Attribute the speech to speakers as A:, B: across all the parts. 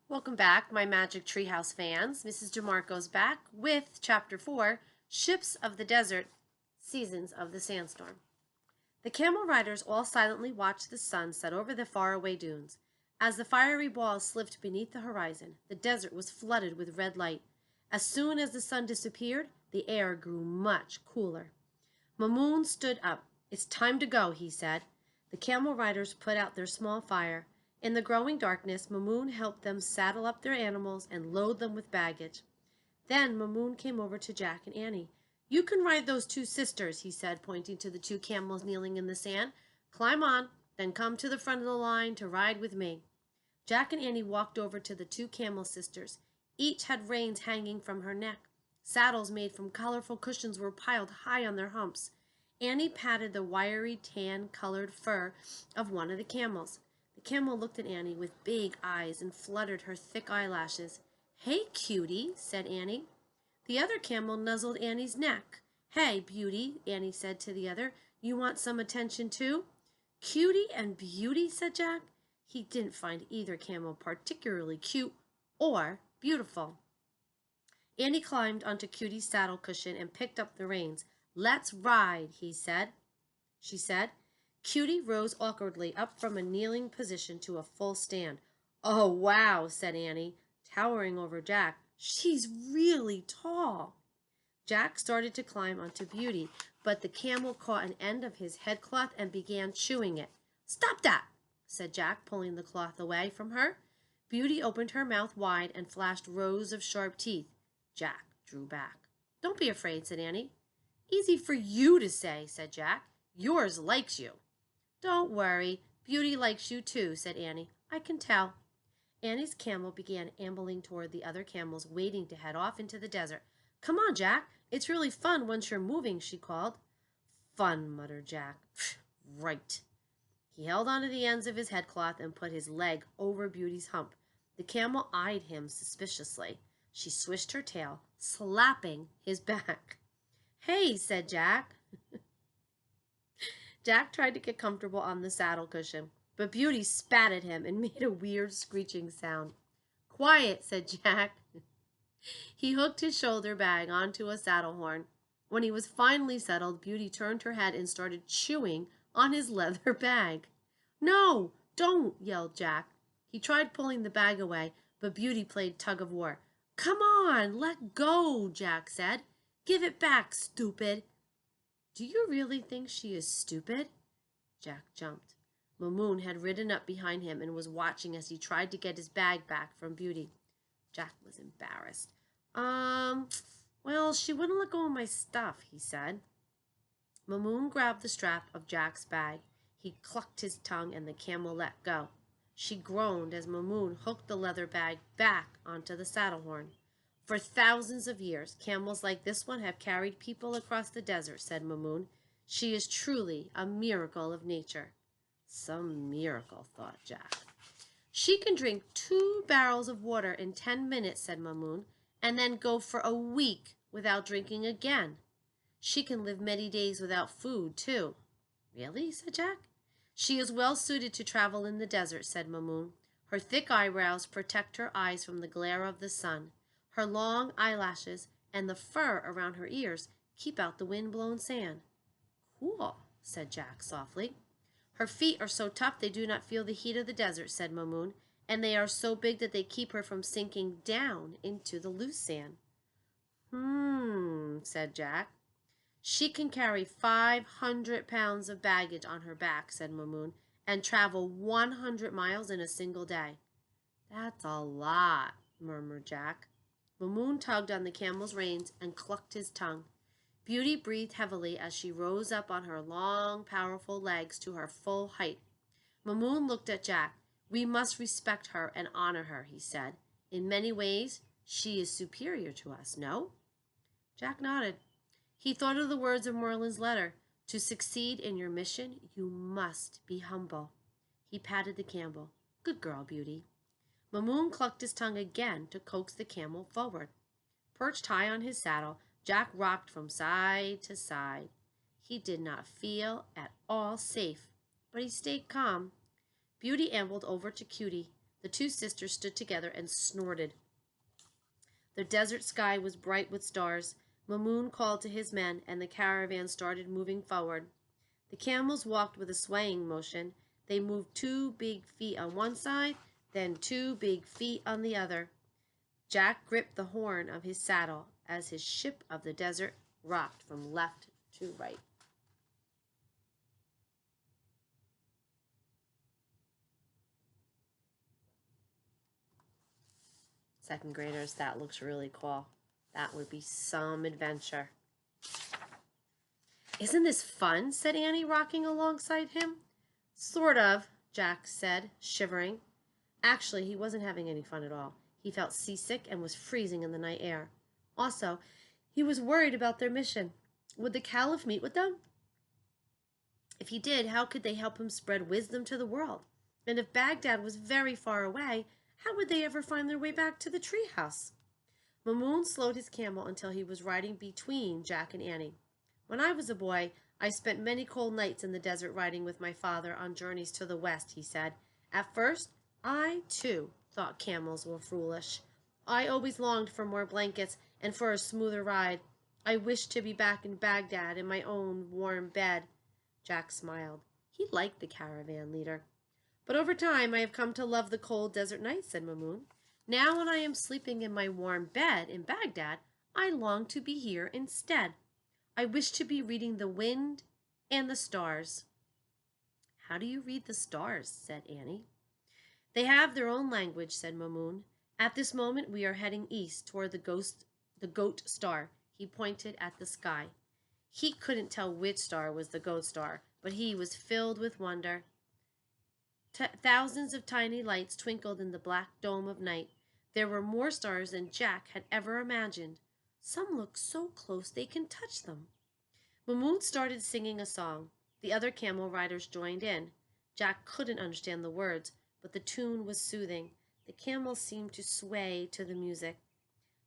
A: Welcome back, my Magic Treehouse fans. Mrs. DeMarco's back with Chapter 4, Ships of the Desert, Seasons of the Sandstorm. The camel riders all silently watched the sun set over the faraway dunes. As the fiery balls slipped beneath the horizon, the desert was flooded with red light. As soon as the sun disappeared, the air grew much cooler. Mamoon stood up. "It's time to go," he said. The camel riders put out their small fire. In the growing darkness, Mamoon helped them saddle up their animals and load them with baggage. Then Mamoon came over to Jack and Annie. "You can ride those two sisters," he said, pointing to the two camels kneeling in the sand. "Climb on, then come to the front of the line to ride with me." Jack and Annie walked over to the two camel sisters. Each had reins hanging from her neck. Saddles made from colorful cushions were piled high on their humps. Annie patted the wiry tan-colored fur of one of the camels. The camel looked at Annie with big eyes and fluttered her thick eyelashes. "Hey, cutie," said Annie. The other camel nuzzled Annie's neck. "Hey, beauty," Annie said to the other. "You want some attention too?" "Cutie and beauty," said Jack. He didn't find either camel particularly cute or beautiful. Annie climbed onto Cutie's saddle cushion and picked up the reins. "Let's ride," she said. Cutie rose awkwardly up from a kneeling position to a full stand. "Oh, wow," said Annie, towering over Jack. "She's really tall." Jack started to climb onto Beauty, but the camel caught an end of his headcloth and began chewing it. "Stop that," said Jack, pulling the cloth away from her. Beauty opened her mouth wide and flashed rows of sharp teeth. Jack drew back. "Don't be afraid," said Annie. "Easy for you to say," said Jack. "Yours likes you." "Don't worry. Beauty likes you too," said Annie. "I can tell." Annie's camel began ambling toward the other camels waiting to head off into the desert. "Come on, Jack. It's really fun once you're moving," she called. "Fun," muttered Jack. "Right." He held onto the ends of his headcloth and put his leg over Beauty's hump. The camel eyed him suspiciously. She swished her tail, slapping his back. "Hey," said Jack. Jack tried to get comfortable on the saddle cushion, but Beauty spat at him and made a weird screeching sound. "Quiet," said Jack. He hooked his shoulder bag onto a saddle horn. When he was finally settled, Beauty turned her head and started chewing on his leather bag. "No, don't," yelled Jack. He tried pulling the bag away, but Beauty played tug of war. "Come on, let go," Jack said. "Give it back, stupid." "Do you really think she is stupid?" Jack jumped. Mamoon had ridden up behind him and was watching as he tried to get his bag back from Beauty. Jack was embarrassed. Well, she wouldn't let go of my stuff," he said. Mamoon grabbed the strap of Jack's bag. He clucked his tongue and the camel let go. She groaned as Mamoon hooked the leather bag back onto the saddle horn. "For thousands of years, camels like this one have carried people across the desert," said Mamoon. "She is truly a miracle of nature." Some miracle, thought Jack. "She can drink 2 barrels of water in 10 minutes, said Mamoon, "and then go for a week without drinking again. She can live many days without food, too." "Really?" said Jack. "She is well suited to travel in the desert," said Mamoon. "Her thick eyebrows protect her eyes from the glare of the sun. Her long eyelashes and the fur around her ears keep out the wind-blown sand." "Cool," said Jack softly. "Her feet are so tough they do not feel the heat of the desert," said Mamoon, "and they are so big that they keep her from sinking down into the loose sand." Said Jack. "She can carry 500 pounds of baggage on her back," said Mamoon, "and travel 100 miles in a single day." "That's a lot," murmured Jack. Mamoon tugged on the camel's reins and clucked his tongue. Beauty breathed heavily as she rose up on her long, powerful legs to her full height. Mamoon looked at Jack. "We must respect her and honor her," he said. "In many ways, she is superior to us, no?" Jack nodded. He thought of the words of Merlin's letter. "To succeed in your mission, you must be humble." He patted the camel. "Good girl, Beauty." Mamoon clucked his tongue again to coax the camel forward. Perched high on his saddle, Jack rocked from side to side. He did not feel at all safe, but he stayed calm. Beauty ambled over to Cutie. The two sisters stood together and snorted. The desert sky was bright with stars. Mamoon called to his men, and the caravan started moving forward. The camels walked with a swaying motion. They moved 2 big feet on one side, then 2 big feet on the other. Jack gripped the horn of his saddle as his ship of the desert rocked from left to right. Second graders, that looks really cool. That would be some adventure. Isn't this fun? Said Annie, rocking alongside him. Sort of, Jack said, shivering. Actually, he wasn't having any fun at all. He felt seasick and was freezing in the night air. Also, he was worried about their mission. Would the Caliph meet with them? If he did, how could they help him spread wisdom to the world? And if Baghdad was very far away, how would they ever find their way back to the treehouse? Mamoon slowed his camel until he was riding between Jack and Annie. When I was a boy, I spent many cold nights in the desert riding with my father on journeys to the west, he said. At first, I, too, thought camels were foolish. I always longed for more blankets and for a smoother ride. I wished to be back in Baghdad in my own warm bed. Jack smiled. He liked the caravan leader. But over time, I have come to love the cold desert nights, said Mamoon. Now when I am sleeping in my warm bed in Baghdad, I long to be here instead. I wish to be reading the wind and the stars. How do you read the stars? Said Annie. They have their own language, said Mamoon. At this moment we are heading east toward the goat star. He pointed at the sky. He couldn't tell which star was the goat star, but he was filled with wonder. Thousands of tiny lights twinkled in the black dome of night. There were more stars than Jack had ever imagined. Some look so close they can touch them. Mamoon started singing a song. The other camel riders joined in. Jack couldn't understand the words, but the tune was soothing. The camels seemed to sway to the music.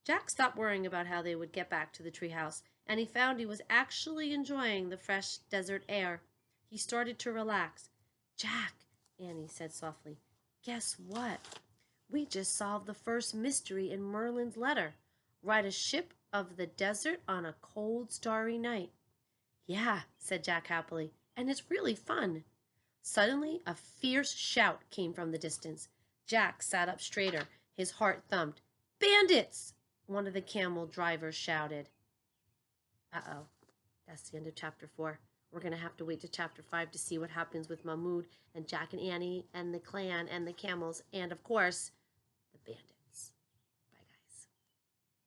A: Jack stopped worrying about how they would get back to the treehouse, and he found he was actually enjoying the fresh desert air. He started to relax. Jack, Annie said softly, guess what? We just solved the first mystery in Merlin's letter. Ride a ship of the desert on a cold, starry night. Yeah, said Jack happily, and it's really fun. Suddenly, a fierce shout came from the distance. Jack sat up straighter. His heart thumped. Bandits! One of the camel drivers shouted. Uh-oh. That's the end of chapter 4. We're going to have to wait to chapter 5 to see what happens with Mahmoud and Jack and Annie and the clan and the camels and, of course, the bandits.